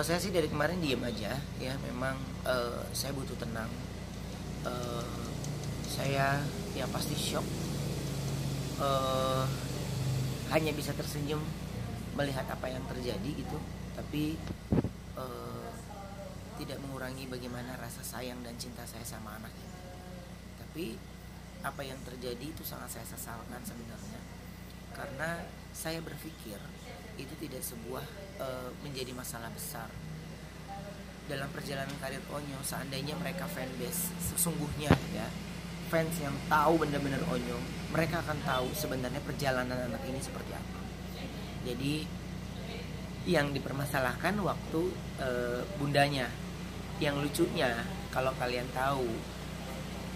saya sih dari kemarin diem aja ya, memang saya butuh tenang. Saya ya pasti shock, hanya bisa tersenyum melihat apa yang terjadi gitu, tapi tidak mengurangi bagaimana rasa sayang dan cinta saya sama anak ini. Tapi apa yang terjadi itu sangat saya sesalkan sebenarnya, karena saya berpikir itu tidak sebuah menjadi masalah besar dalam perjalanan karir Onyo. Seandainya mereka fanbase sesungguhnya ya, fans yang tahu benar-benar Onyo, mereka akan tahu sebenarnya perjalanan anak ini seperti apa. Jadi yang dipermasalahkan waktu bundanya. Yang lucunya, kalau kalian tahu,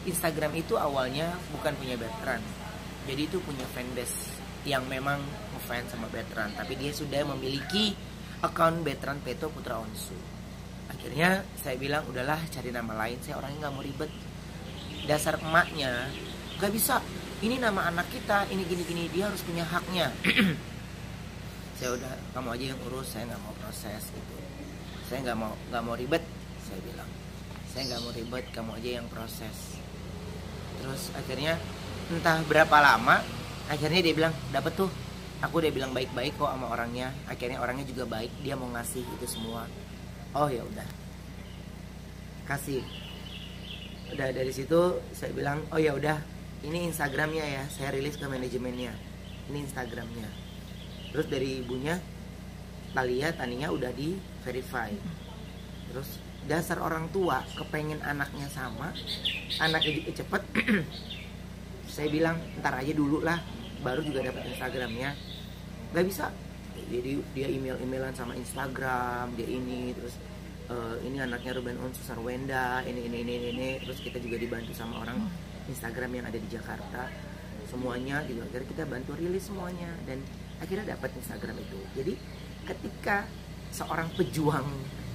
Instagram itu awalnya bukan punya Bertrand. Jadi itu punya fanbase yang memang ngefans sama Bertrand, tapi dia sudah memiliki akun Bertrand Peto Putra Onsu. Akhirnya saya bilang udahlah, cari nama lain, saya orangnya nggak mau ribet. Dasar emaknya nggak bisa, ini nama anak kita, ini gini-gini, dia harus punya haknya. Saya udah, kamu aja yang urus, saya nggak mau proses gitu, saya nggak mau ribet. Saya bilang saya nggak mau ribet, kamu aja yang proses. Terus akhirnya entah berapa lama, akhirnya dia bilang dapet tuh, aku udah bilang baik-baik kok sama orangnya. Akhirnya orangnya juga baik, dia mau ngasih itu semua. Oh ya udah, kasih. Udah dari situ saya bilang oh ya udah, ini Instagramnya ya, saya rilis ke manajemennya, ini Instagramnya. Terus dari ibunya Talia taninya udah di verify. Terus dasar orang tua kepengen anaknya sama, anaknya juga cepet. Saya bilang ntar aja dulu lah, baru juga dapat Instagramnya. Gak bisa, jadi dia email-emailan sama Instagram, dia ini. Terus ini anaknya Ruben Onsu Sarwenda, ini. Terus kita juga dibantu sama orang Instagram yang ada di Jakarta semuanya gitu. Akhirnya kita bantu rilis semuanya dan akhirnya dapat Instagram itu. Jadi ketika seorang pejuang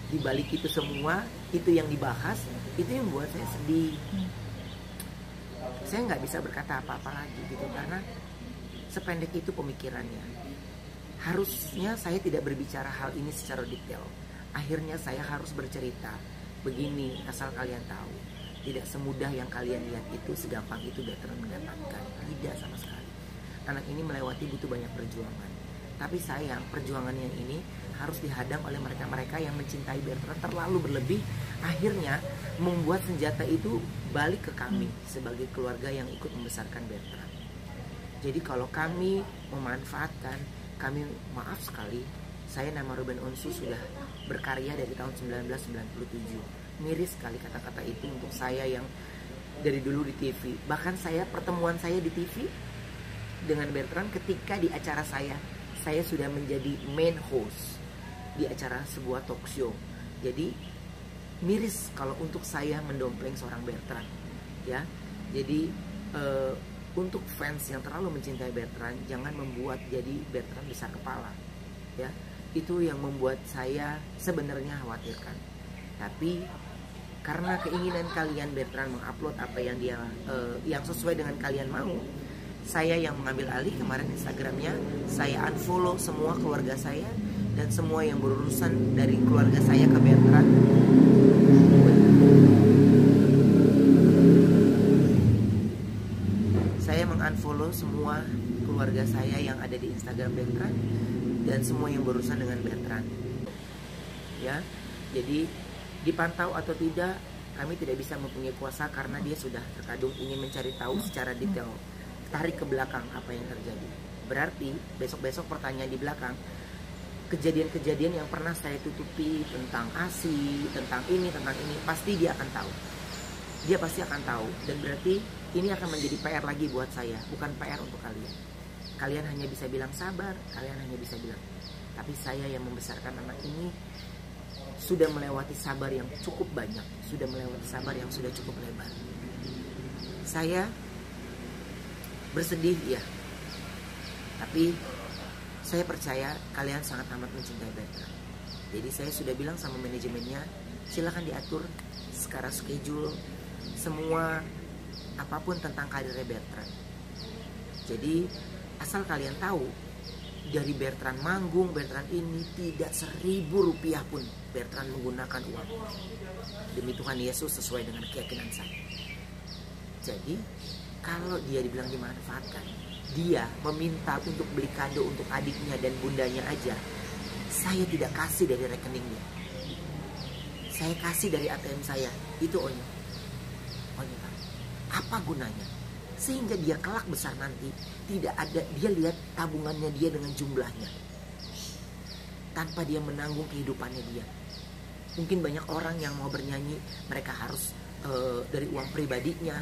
di balik itu semua, itu yang dibahas, itu yang membuat saya sedih. Saya nggak bisa berkata apa-apa lagi gitu, karena sependek itu pemikirannya. Harusnya saya tidak berbicara hal ini secara detail. Akhirnya saya harus bercerita begini, asal kalian tahu, tidak semudah yang kalian lihat itu, segampang itu Bertrand mendapatkan. Tidak sama sekali. Anak ini melewati butuh banyak perjuangan. Tapi sayang, perjuangan yang ini harus dihadang oleh mereka-mereka yang mencintai Bertrand terlalu berlebih. Akhirnya membuat senjata itu balik ke kami sebagai keluarga yang ikut membesarkan Bertrand. Jadi kalau kami memanfaatkan, kami maaf sekali. Saya nama Ruben Onsu sudah berkarya dari tahun 1997. Miris sekali kata-kata itu untuk saya yang dari dulu di TV. Bahkan pertemuan saya di TV dengan Bertrand ketika di acara saya sudah menjadi main host di acara sebuah talk show. Jadi miris kalau untuk saya mendompleng seorang Bertrand ya. Jadi untuk fans yang terlalu mencintai Bertrand, jangan membuat jadi Bertrand besar kepala ya. Itu yang membuat saya sebenarnya khawatirkan. Tapi karena keinginan kalian Bertrand mengupload apa yang dia yang sesuai dengan kalian mau, saya yang mengambil alih kemarin Instagramnya. Saya unfollow semua keluarga saya dan semua yang berurusan dari keluarga saya ke Bertrand. Saya mengunfollow semua keluarga saya yang ada di Instagram Bertrand dan semua yang berurusan dengan Bertrand. Ya, jadi dipantau atau tidak, kami tidak bisa mempunyai kuasa karena dia sudah terkadung ingin mencari tahu secara detail. Tarik ke belakang apa yang terjadi. Berarti besok-besok pertanyaan di belakang, kejadian-kejadian yang pernah saya tutupi tentang ASI, tentang ini, pasti dia akan tahu. Dia pasti akan tahu. Dan berarti ini akan menjadi PR lagi buat saya, bukan PR untuk kalian. Kalian hanya bisa bilang sabar, kalian hanya bisa bilang. Tapi saya yang membesarkan anak ini sudah melewati sabar yang cukup banyak, sudah melewati sabar yang sudah cukup lebar. Saya bersedih ya, tapi saya percaya kalian sangat amat mencintai Bertrand. Jadi saya sudah bilang sama manajemennya, silakan diatur sekarang schedule semua apapun tentang karirnya Bertrand. Jadi asal kalian tahu, dari Bertrand manggung, Bertrand ini tidak 1.000 rupiah pun Bertrand menggunakan uang. Demi Tuhan Yesus sesuai dengan keyakinan saya. Jadi kalau dia dibilang dimanfaatkan, dia meminta untuk beli kado untuk adiknya dan bundanya aja, saya tidak kasih dari rekeningnya, saya kasih dari ATM saya. Itu Onyo. Apa gunanya? Sehingga dia kelak besar nanti tidak ada, dia lihat tabungannya dia dengan jumlahnya, tanpa dia menanggung kehidupannya dia. Mungkin banyak orang yang mau bernyanyi, mereka harus dari uang pribadinya,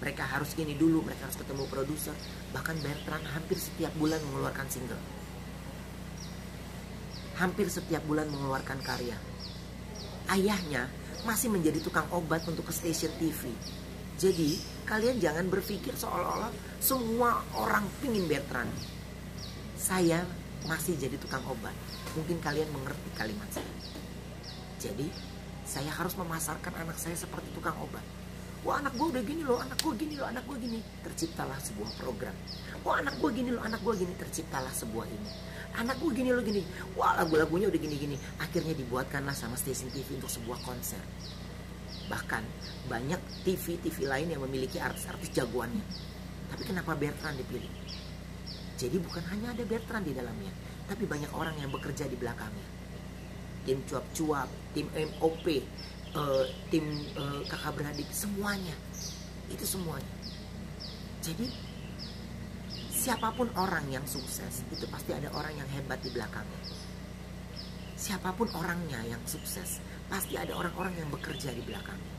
mereka harus ini dulu, mereka harus ketemu produser. Bahkan Bertrand hampir setiap bulan mengeluarkan single, hampir setiap bulan mengeluarkan karya. Ayahnya masih menjadi tukang obat untuk ke stasiun TV. Jadi kalian jangan berpikir seolah-olah semua orang pingin Bertrand. Saya masih jadi tukang obat. Mungkin kalian mengerti kalimat saya. Jadi saya harus memasarkan anak saya seperti tukang obat. Wah, anak gue udah gini loh, anak gue gini loh, anak gue gini. Terciptalah sebuah program. Wah, anak gue gini loh, anak gue gini. Terciptalah sebuah ini. Anak gue gini loh, gini. Wah, lagu-lagunya udah gini-gini. Akhirnya dibuatkanlah sama stasiun TV untuk sebuah konser. Bahkan banyak TV lain yang memiliki artis-artis jagoannya. Tapi kenapa Bertrand dipilih? Jadi bukan hanya ada Bertrand di dalamnya, tapi banyak orang yang bekerja di belakangnya. Tim cuap-cuap, tim MOP, tim kakak beradik, semuanya. Itu semuanya. Jadi siapapun orang yang sukses, itu pasti ada orang yang hebat di belakangnya. Siapapun orangnya yang sukses, pasti ada orang-orang yang bekerja di belakangnya.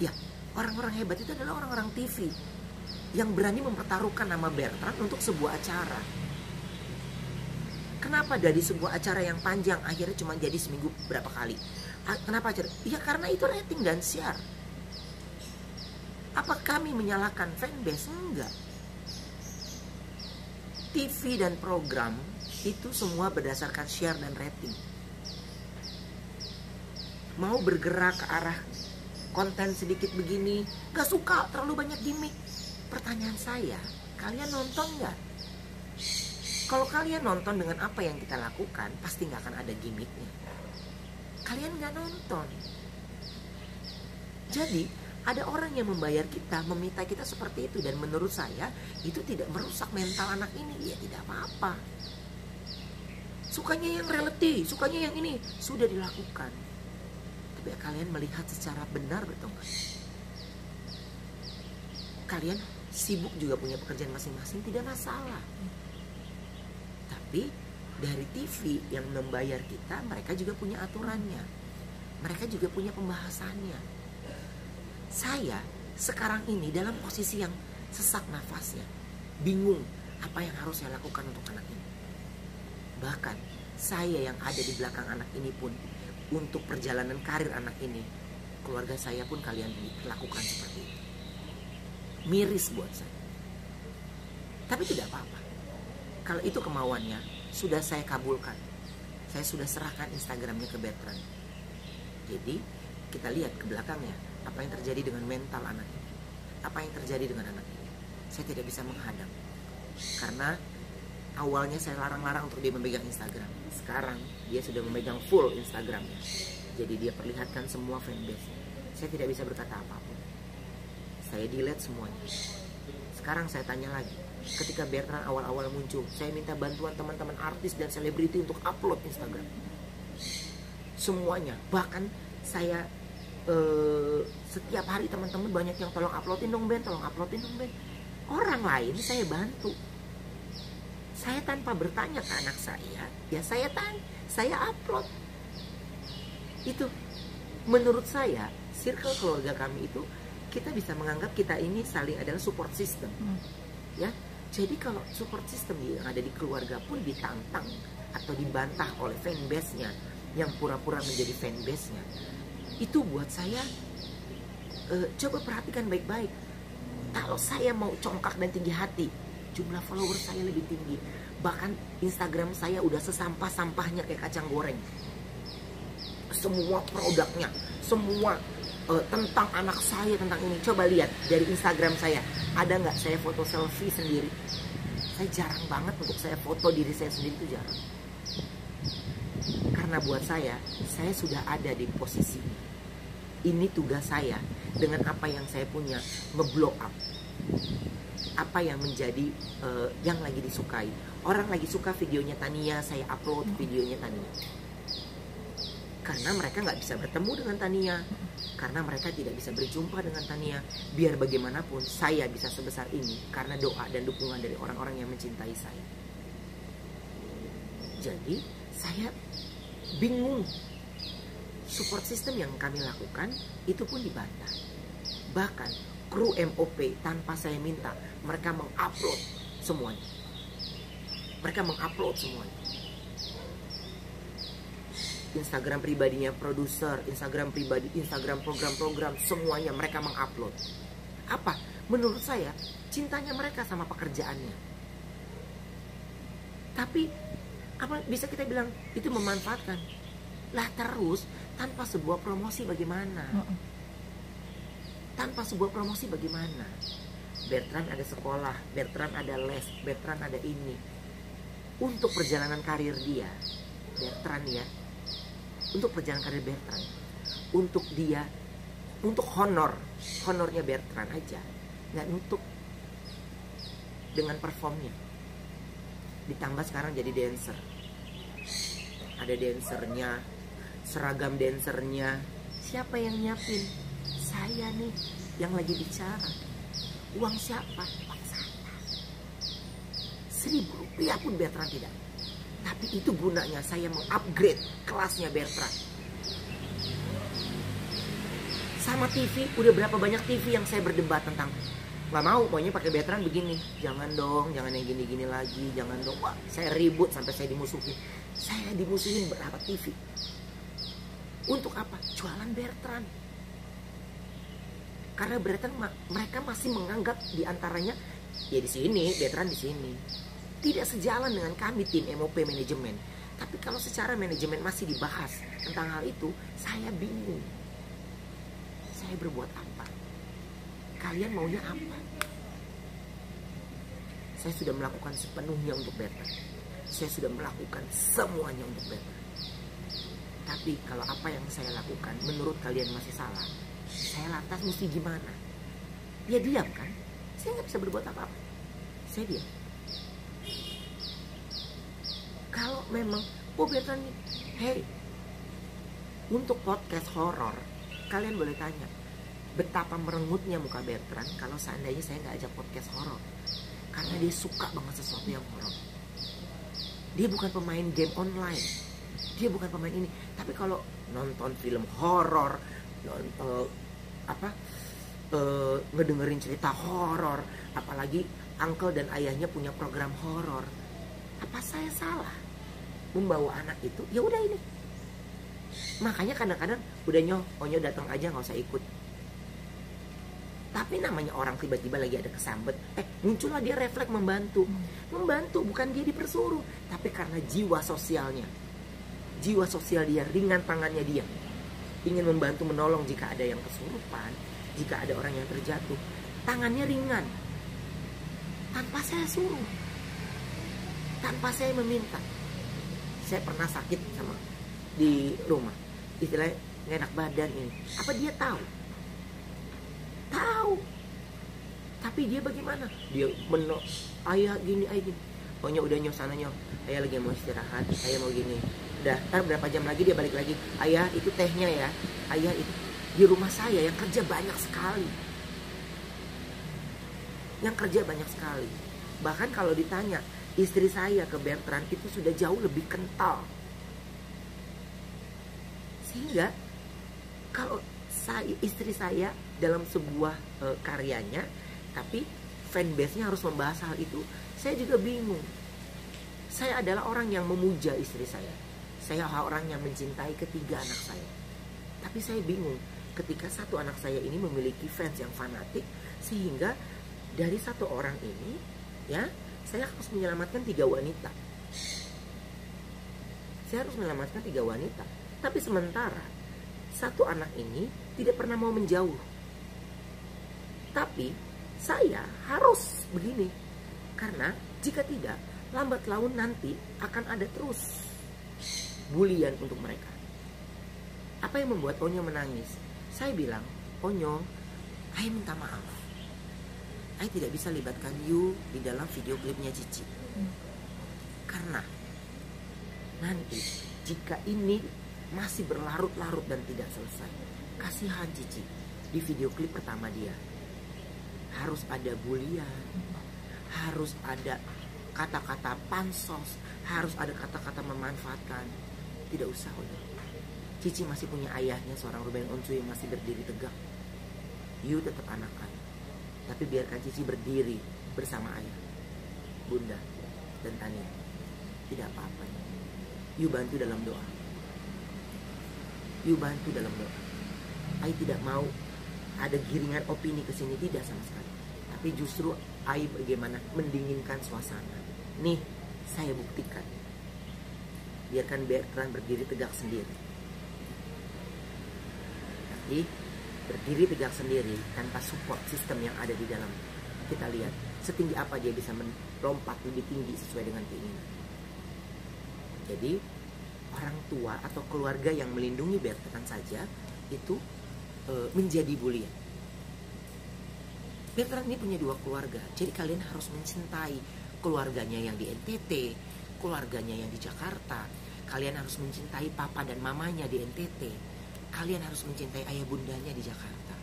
Ya, orang-orang hebat itu adalah orang-orang TV yang berani mempertaruhkan nama Bertrand untuk sebuah acara. Kenapa dari sebuah acara yang panjang akhirnya cuma jadi seminggu berapa kali? Kenapa acara? Ya karena itu rating dan share. Apa kami menyalahkan fanbase? Enggak. TV dan program itu semua berdasarkan share dan rating. Mau bergerak ke arah konten sedikit begini, gak suka terlalu banyak gimmick. Pertanyaan saya, kalian nonton gak? Kalau kalian nonton dengan apa yang kita lakukan, pasti gak akan ada gimmicknya. Kalian gak nonton. Jadi ada orang yang membayar kita, meminta kita seperti itu. Dan menurut saya itu tidak merusak mental anak ini. Ya tidak apa-apa. Sukanya yang reality, sukanya yang ini, sudah dilakukan. Tapi kalian melihat secara benar betul nggak? Kalian sibuk juga punya pekerjaan masing-masing, tidak masalah. Tapi dari TV yang membayar kita, mereka juga punya aturannya. Mereka juga punya pembahasannya. Saya sekarang ini dalam posisi yang sesak nafasnya, bingung apa yang harus saya lakukan untuk anak ini. Bahkan saya yang ada di belakang anak ini pun, untuk perjalanan karir anak ini, keluarga saya pun kalian lakukan seperti itu. Miris buat saya. Tapi tidak apa-apa. Kalau itu kemauannya, sudah saya kabulkan. Saya sudah serahkan Instagramnya ke Bertrand. Jadi kita lihat ke belakangnya, apa yang terjadi dengan mental anak ini, apa yang terjadi dengan anak ini. Saya tidak bisa menghadang, karena awalnya saya larang-larang untuk dia memegang Instagram. Sekarang dia sudah memegang full Instagramnya. Jadi dia perlihatkan semua fanbase. Saya tidak bisa berkata apapun. Saya delete semuanya. Sekarang saya tanya lagi. Ketika Bertrand awal-awal muncul, saya minta bantuan teman-teman artis dan selebriti untuk upload Instagram. Semuanya. Bahkan saya setiap hari teman-teman banyak yang tolong uploadin dong Ben, tolong uploadin dong Ben. Orang lain saya bantu. Saya tanpa bertanya ke anak saya, ya saya tanya, saya upload. Itu menurut saya, circle keluarga kami itu, kita bisa menganggap kita ini saling adalah support system. Ya, jadi kalau support system yang ada di keluarga pun ditantang atau dibantah oleh fanbase-nya yang pura-pura menjadi fanbase-nya, itu buat saya coba perhatikan baik-baik. Kalau saya mau congkak dan tinggi hati, jumlah follower saya lebih tinggi. Bahkan Instagram saya udah sesampah-sampahnya kayak kacang goreng. Semua produknya, semua tentang anak saya, tentang ini. Coba lihat dari Instagram saya, ada nggak saya foto selfie sendiri? Saya jarang banget untuk saya foto diri saya sendiri, itu jarang. Karena buat saya sudah ada di posisi ini, tugas saya dengan apa yang saya punya, nge-blow up apa yang menjadi yang lagi disukai. Orang lagi suka videonya Tania, saya upload videonya Tania. Karena mereka nggak bisa bertemu dengan Tania, karena mereka tidak bisa berjumpa dengan Tania. Biar bagaimanapun saya bisa sebesar ini karena doa dan dukungan dari orang-orang yang mencintai saya. Jadi saya bingung. Support system yang kami lakukan itu pun dibantah. Bahkan kru MOP tanpa saya minta, mereka mengupload semuanya. Instagram pribadinya produser, Instagram pribadi, Instagram program-program, semuanya mereka mengupload. Apa? Menurut saya, cintanya mereka sama pekerjaannya. Tapi apa bisa kita bilang itu memanfaatkan? Lah terus tanpa sebuah promosi bagaimana? Tanpa sebuah promosi bagaimana? Bertrand ada sekolah, Bertrand ada les, Bertrand ada ini. Untuk perjalanan karir dia, Bertrand ya, untuk perjalanan karir Bertrand, untuk dia, untuk honornya Bertrand aja, nggak nutup dengan performnya. Ditambah sekarang jadi dancer, ada dancernya, seragam dancernya, siapa yang nyiapin? Saya nih yang lagi bicara. Uang siapa? Uang saya. 1.000 rupiah pun Bertrand tidak. Tapi itu gunanya saya mengupgrade kelasnya Bertrand. Sama TV, udah berapa banyak TV yang saya berdebat tentang nggak mau, maunya pakai Bertrand begini. Jangan dong, jangan yang gini-gini lagi, jangan dong. Wah, saya ribut sampai saya dimusuhin. Saya dimusuhin berapa TV. Untuk apa? Jualan Bertrand. Karena Bertrand mereka masih menganggap diantaranya ya di sini, Bertrand di sini. Tidak sejalan dengan kami tim MOP manajemen. Tapi kalau secara manajemen masih dibahas tentang hal itu, saya bingung. Saya berbuat apa? Kalian maunya apa? Saya sudah melakukan sepenuhnya untuk Bertrand. Saya sudah melakukan semuanya untuk Bertrand. Tapi kalau apa yang saya lakukan menurut kalian masih salah, saya lantas mesti gimana? Dia diam kan? Saya nggak bisa berbuat apa-apa. Saya diam. Kalau memang Bertrand, hey, untuk podcast horor, kalian boleh tanya betapa merengutnya muka Bertrand kalau seandainya saya nggak ajak podcast horor. Karena dia suka banget sesuatu yang horor. Dia bukan pemain game online, dia bukan pemain ini. Tapi kalau nonton film horor, ngedengerin cerita horor, apalagi uncle dan ayahnya punya program horor, apa saya salah membawa anak itu? Ya udah ini. Makanya kadang-kadang udah Onyo datang aja, nggak usah ikut. Tapi namanya orang tiba-tiba lagi ada kesambet, muncullah dia refleks membantu. Membantu bukan dia dipersuruh, tapi karena jiwa sosialnya. Jiwa sosial dia, ringan tangannya dia. Ingin membantu menolong jika ada yang kesurupan, jika ada orang yang terjatuh. Tangannya ringan. Tanpa saya suruh. Tanpa saya meminta. Saya pernah sakit sama di rumah. Istilahnya nggak enak badan ini. Apa dia tahu? Tahu. Tapi dia bagaimana? Dia ayah gini, ayah gini. Pokoknya udah sana ayah lagi mau istirahat, ayah mau gini. Udah, ntar berapa jam lagi dia balik lagi. Ayah itu tehnya ya. Ayah itu di rumah saya yang kerja banyak sekali. Yang kerja banyak sekali. Bahkan kalau ditanya, istri saya ke Bertrand itu sudah jauh lebih kental. Sehingga kalau istri saya dalam sebuah karyanya, tapi fanbase-nya harus membahas hal itu, saya juga bingung. Saya adalah orang yang memuja istri saya. Saya orang yang mencintai ketiga anak saya. Tapi saya bingung ketika satu anak saya ini memiliki fans yang fanatik, sehingga dari satu orang ini, ya, saya harus menyelamatkan 3 wanita. Saya harus menyelamatkan 3 wanita. Tapi sementara satu anak ini tidak pernah mau menjauh. Tapi saya harus begini karena Jika tidak, lambat laun nanti akan ada terus bulian untuk mereka. Apa yang membuat Onyo menangis? Saya bilang, Onyo, saya minta maaf. Saya tidak bisa libatkan you di dalam video klipnya Cici. Karena nanti jika ini masih berlarut-larut dan tidak selesai, kasihan Cici. Di video klip pertama dia harus ada bulian, harus ada kata-kata pansos, harus ada kata-kata memanfaatkan. Tidak usah, Onyo. Cici masih punya ayahnya, seorang Ruben Onsu yang masih berdiri tegak. You tetap anak ayah, tapi biarkan Cici berdiri bersama ayah, bunda, dan Tania. Tidak apa-apa. You bantu dalam doa. You bantu dalam doa. Ai tidak mau ada giringan opini ke sini, tidak sama sekali. Tapi justru Ai bagaimana mendinginkan suasana. Nih, saya buktikan. Biarkan Bertrand berdiri tegak sendiri. Tapi berdiri tegak sendiri tanpa support sistem yang ada di dalam. Kita lihat setinggi apa dia bisa melompat lebih tinggi sesuai dengan keinginan. Jadi orang tua atau keluarga yang melindungi Bertrand saja itu menjadi bulian. Bertrand ini punya 2 keluarga, jadi kalian harus mencintai keluarganya yang di NTT, keluarganya yang di Jakarta. Kalian harus mencintai papa dan mamanya di NTT. Kalian harus mencintai ayah bundanya di Jakarta.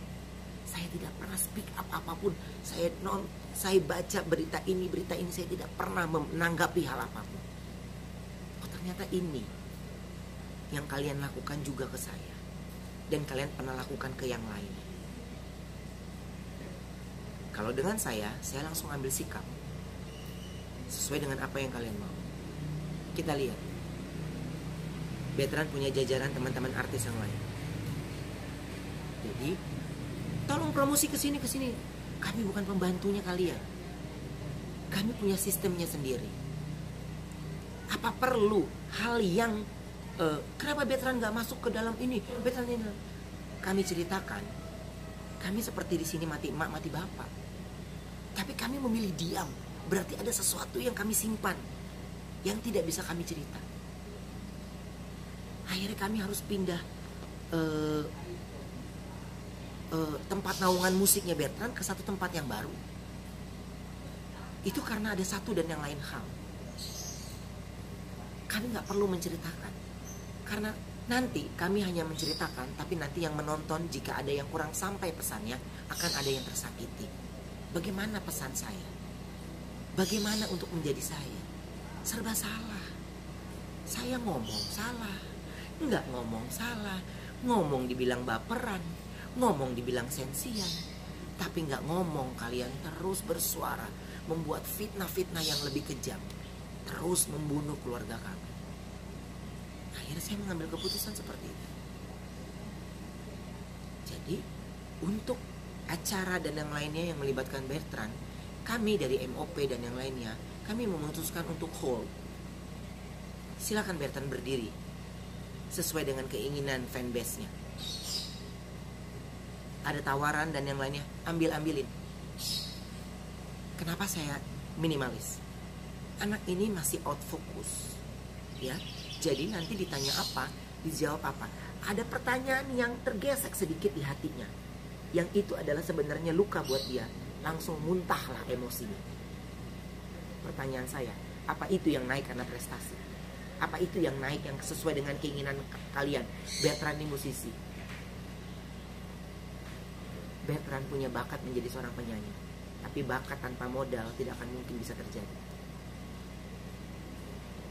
Saya tidak pernah speak up apapun. Saya baca berita ini, saya tidak pernah menanggapi hal apapun. Oh, ternyata ini yang kalian lakukan juga ke saya. Dan kalian pernah lakukan ke yang lain. Kalau dengan saya langsung ambil sikap sesuai dengan apa yang kalian mau. Kita lihat, Bertrand punya jajaran teman-teman artis yang lain. Jadi, tolong promosi ke sini. Kami bukan pembantunya kalian. Kami punya sistemnya sendiri. Apa perlu hal yang kenapa Bertrand nggak masuk ke dalam ini? Bertrand ini, kami ceritakan. Kami seperti di sini mati emak, mati bapak. Tapi kami memilih diam. Berarti ada sesuatu yang kami simpan, yang tidak bisa kami cerita. Akhirnya kami harus pindah tempat naungan musiknya Bertrand ke satu tempat yang baru. Itu karena ada satu dan yang lain hal. Kami nggak perlu menceritakan, karena nanti kami hanya menceritakan, tapi nanti yang menonton jika ada yang kurang sampai pesannya akan ada yang tersakiti. Bagaimana pesan saya? Bagaimana untuk menjadi saya? Serba salah. Saya ngomong salah, nggak ngomong salah, ngomong dibilang baperan, ngomong dibilang sensian, tapi nggak ngomong kalian terus bersuara, membuat fitnah-fitnah yang lebih kejam, terus membunuh keluarga kami. Akhirnya saya mengambil keputusan seperti itu. Jadi untuk acara dan yang lainnya yang melibatkan Bertrand, kami dari MOP dan yang lainnya, kami memutuskan untuk hold. Silakan Bertrand berdiri sesuai dengan keinginan fanbase-nya. Ada tawaran dan yang lainnya, ambilin. Kenapa saya minimalis? Anak ini masih out focus, ya. Jadi nanti ditanya apa, dijawab apa. Ada pertanyaan yang tergesek sedikit di hatinya, yang itu adalah sebenarnya luka buat dia. Langsung muntahlah emosinya. Pertanyaan saya, apa itu yang naik karena prestasi? Apa itu yang naik yang sesuai dengan keinginan kalian? Bertrand ini musisi. Bertrand punya bakat menjadi seorang penyanyi, tapi bakat tanpa modal tidak akan mungkin bisa terjadi.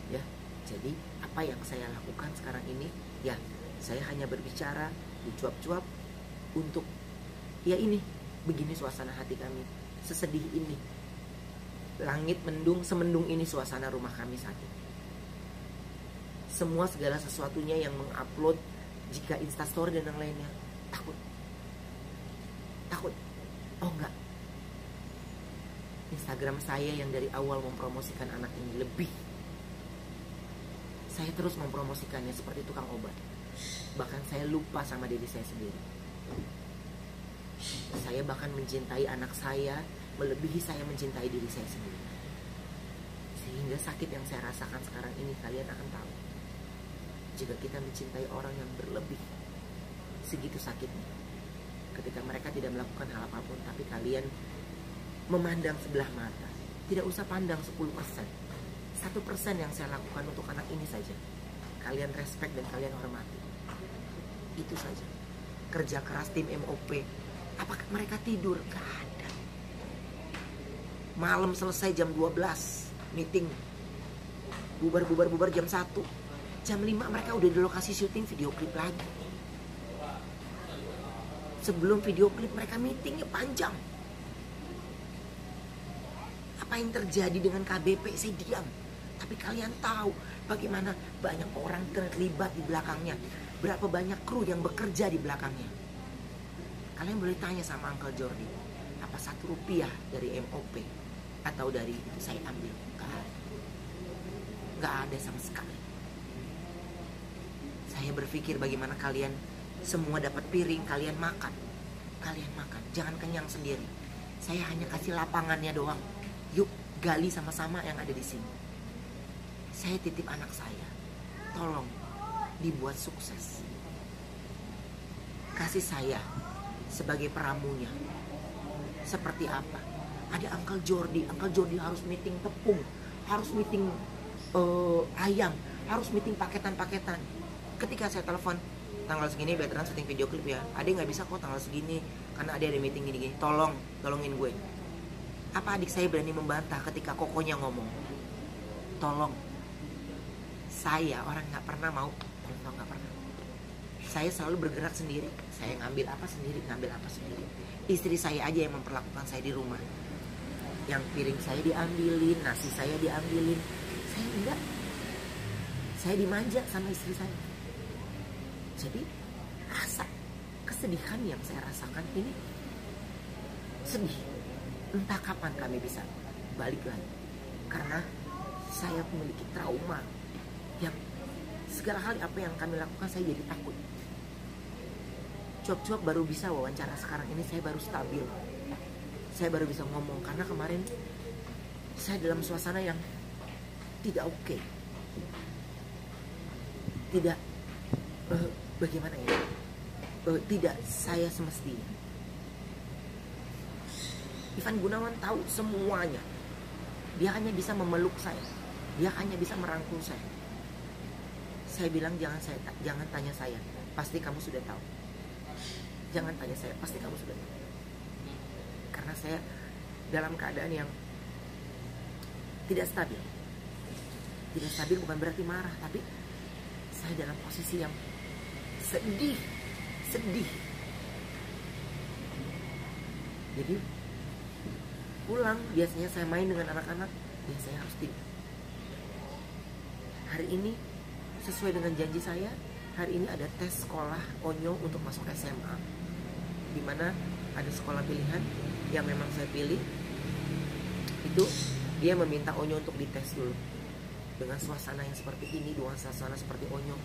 Ya, jadi apa yang saya lakukan sekarang ini, ya saya hanya berbicara, dicuap-cuap untuk, ya ini, begini suasana hati kami, sesedih ini, langit mendung, semendung ini suasana rumah kami saat ini. Semua segala sesuatunya yang mengupload, jika instastory dan yang lainnya, takut. Oh enggak, Instagram saya yang dari awal mempromosikan anak ini lebih, saya terus mempromosikannya seperti tukang obat. Bahkan saya lupa sama diri saya sendiri. Saya bahkan mencintai anak saya melebihi saya mencintai diri saya sendiri. Sehingga sakit yang saya rasakan sekarang ini kalian akan tahu. Jika kita mencintai orang yang berlebih, segitu sakitnya. Ketika mereka tidak melakukan hal apapun, tapi kalian memandang sebelah mata. Tidak usah pandang 10%. 1% yang saya lakukan untuk anak ini saja. Kalian respect dan kalian hormati. Itu saja. Kerja keras tim MOP. Apakah mereka tidur? Gak ada. Malam selesai jam 12 meeting. Bubar jam 1. Jam 5 mereka udah di lokasi syuting video klip lagi. Sebelum video klip mereka meetingnya panjang. Apa yang terjadi dengan KBP? Saya diam. Tapi kalian tahu bagaimana banyak orang terlibat di belakangnya. Berapa banyak kru yang bekerja di belakangnya. Kalian boleh tanya sama Uncle Jordi. Apa 1 rupiah dari MOP atau dari itu saya ambil? Gak ada sama sekali. Saya berpikir bagaimana kalian semua dapat piring, kalian makan. Kalian makan, jangan kenyang sendiri. Saya hanya kasih lapangannya doang. Yuk gali sama-sama yang ada di sini. Saya titip anak saya. Tolong dibuat sukses. Kasih saya sebagai peramunya. Seperti apa? Ada Uncle Jordi. Uncle Jordi harus meeting tepung, harus meeting ayam, harus meeting paketan-paketan. Ketika saya telepon, tanggal segini veteran syuting video klip ya. Adik nggak bisa kok tanggal segini karena ada meeting gini-gini. Tolongin gue. Apa adik saya berani membantah ketika kokonya ngomong? Tolong. Saya orang nggak pernah mau. Nggak pernah. Saya selalu bergerak sendiri. Saya ngambil apa sendiri. Istri saya aja yang memperlakukan saya di rumah. Yang piring saya diambilin, nasi saya diambilin. Saya enggak. Saya dimanja sama istri saya. Jadi rasa kesedihan yang saya rasakan ini sedih. Entah kapan kami bisa balik lagi. Karena saya memiliki trauma yang segala hal apa yang kami lakukan saya jadi takut. Cuap-cuap baru bisa wawancara sekarang ini, saya baru stabil. Saya baru bisa ngomong karena kemarin saya dalam suasana yang tidak oke. Tidak bagaimana ya? Tidak saya semestinya. Ivan Gunawan tahu semuanya. Dia hanya bisa memeluk saya. Dia hanya bisa merangkul saya. Saya bilang jangan tanya saya. Pasti kamu sudah tahu. Jangan tanya saya, pasti kamu sudah tahu. Karena saya dalam keadaan yang tidak stabil. Tidak stabil bukan berarti marah, tapi saya dalam posisi yang sedih. Jadi pulang biasanya saya main dengan anak-anak, biasanya harus tidur. Hari ini sesuai dengan janji saya, hari ini ada tes sekolah Onyo untuk masuk SMA, dimana ada sekolah pilihan yang memang saya pilih. Itu dia meminta Onyo untuk dites dulu. Dengan suasana yang seperti ini, dengan suasana seperti Onyo,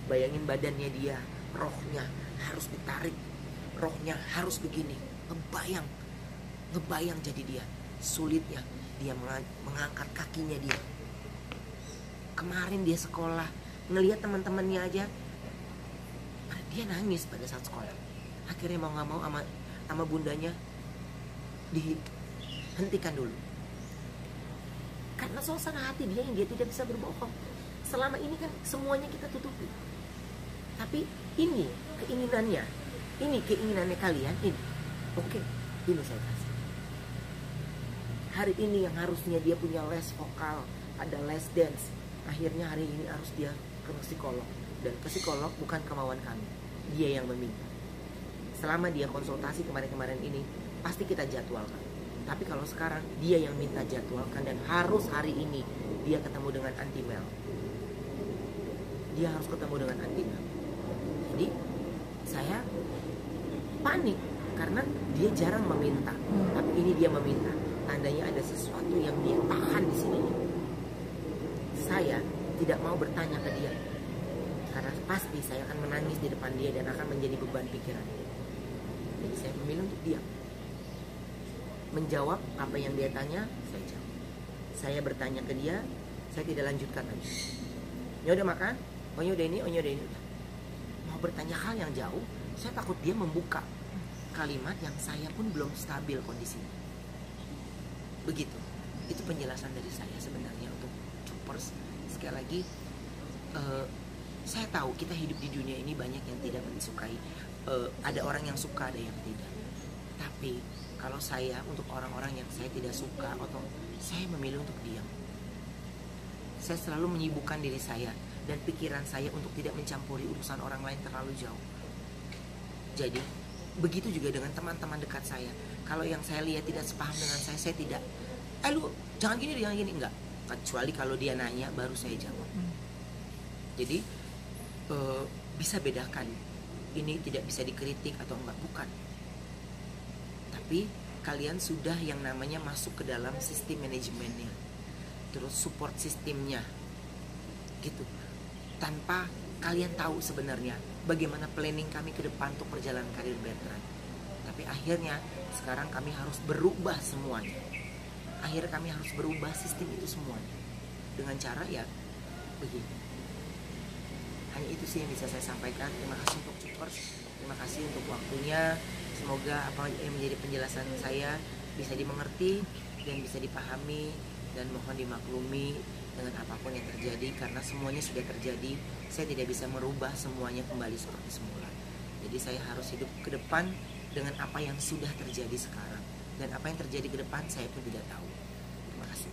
bayangin badannya dia, rohnya harus ditarik, rohnya harus begini, ngebayang jadi dia, sulitnya dia mengangkat kakinya dia. Kemarin dia sekolah, ngelihat teman-temannya aja, dia nangis pada saat sekolah. Akhirnya mau nggak mau sama bundanya dihentikan dulu. Karena suasana hati dia yang dia tidak bisa berbohong. Selama ini kan semuanya kita tutupi. Tapi ini keinginannya kalian ini. Oke, ini saya kasih. Hari ini yang harusnya dia punya les vokal, ada les dance, akhirnya hari ini harus dia ke psikolog. Dan ke psikolog bukan kemauan kami, dia yang meminta. Selama dia konsultasi kemarin-kemarin ini, pasti kita jadwalkan. Tapi kalau sekarang dia yang minta jadwalkan dan harus hari ini dia ketemu dengan Auntie Mel. Dia harus ketemu dengan Auntie Mel. Jadi saya panik karena dia jarang meminta, tapi ini dia meminta. Tandanya ada sesuatu yang dia tahan di sini. Saya tidak mau bertanya ke dia karena pasti saya akan menangis di depan dia dan akan menjadi beban pikiran. Jadi saya memilih untuk diam. Menjawab apa yang dia tanya, saya jawab. Saya bertanya ke dia, saya tidak lanjutkan lagi. Ya udah makan, oh ya udah ini, oh ya udah ini. Mau bertanya hal yang jauh, saya takut dia membuka kalimat yang saya pun belum stabil kondisinya. Begitu. Itu penjelasan dari saya sebenarnya untuk Choppers. Sekali lagi, saya tahu kita hidup di dunia ini banyak yang tidak disukai. Ada orang yang suka, ada yang tidak. Tapi kalau saya, untuk orang-orang yang saya tidak suka, atau saya memilih untuk diam. Saya selalu menyibukkan diri saya dan pikiran saya untuk tidak mencampuri urusan orang lain terlalu jauh. Jadi begitu juga dengan teman-teman dekat saya. Kalau yang saya lihat tidak sepaham dengan saya tidak, lu jangan gini, enggak. Kecuali kalau dia nanya baru saya jawab. Jadi bisa bedakan, ini tidak bisa dikritik atau enggak, bukan. Tapi kalian sudah yang namanya masuk ke dalam sistem manajemennya, terus support sistemnya gitu, tanpa kalian tahu sebenarnya bagaimana planning kami ke depan untuk perjalanan karir Bertrand. Tapi akhirnya sekarang kami harus berubah semuanya. Akhirnya kami harus berubah sistem itu semuanya dengan cara ya begini. Hanya itu sih yang bisa saya sampaikan. Terima kasih untuk Choppers, terima kasih untuk waktunya. Semoga apa yang menjadi penjelasan saya bisa dimengerti dan bisa dipahami, dan mohon dimaklumi dengan apapun yang terjadi, karena semuanya sudah terjadi. Saya tidak bisa merubah semuanya kembali seperti semula. Jadi saya harus hidup ke depan dengan apa yang sudah terjadi sekarang, dan apa yang terjadi ke depan saya pun tidak tahu. Terima kasih.